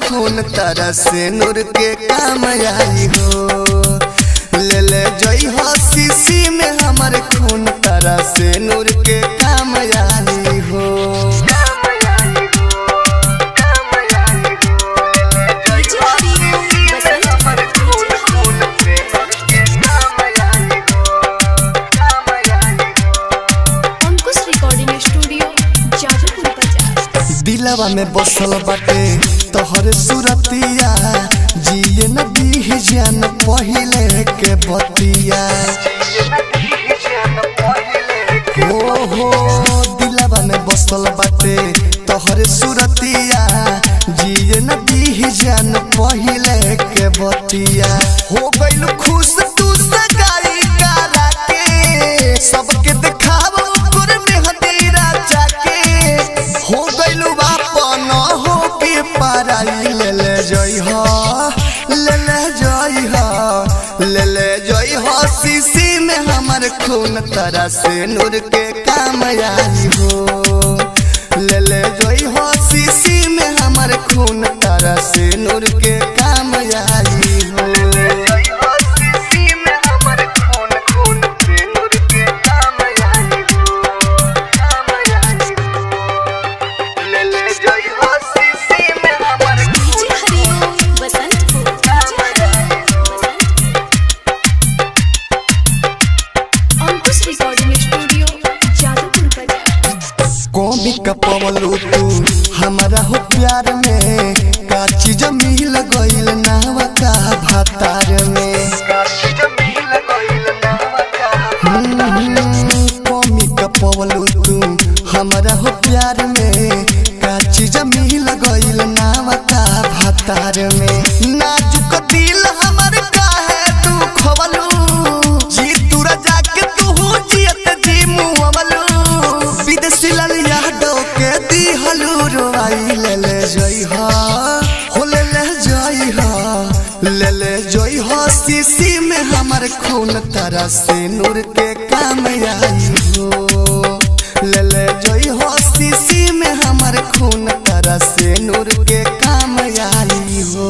खून तारा से नूर के काम आई हो। ले ले जई हो शीशी में हमारे खून तारा से नूर के काम आई हो। दिलवा में बसल बाटे तोहर सुरतिया, जिए न दी जान पहिले के बतिया। हो दिलवा में बसल बाटे तोहर सुरतिया, जिए न दी जान पहिले के बतिया। हो गइल खुश तू सगाई करा के, सबके दिखावो तोर मेहंदी राजा के। हो गइल बापन हो के पाराई ले ले जई हो, ले ले जई हो, ले ले जई हो शीशी में हमर खून तारा से नूर के काम आई हो। ले ले जई हो शीशी में हमर खून तारा से नूर के काम आई हो। कौमी कपवलू तू हमारा हो प्यार में, का चीज मिल गइल नावा का भातार में। कौमी कपवलू तू हमारा हो प्यार में, का चीज मिल गइल नावा का भातार में। नाजुक दिल हमर काहे तू खवलू, जी तू राजा के तू जियत जी मुवलू। विदेशी ललिया डोके दी हलूरो आई ले ले जई हो, हो ले ले जई हो, ले ले जई हो शीशी में हमर खून तारा से नूर के काम आई हो। ले ले जई हो शीशी में हमर खून तारा से नूर के काम आई हो।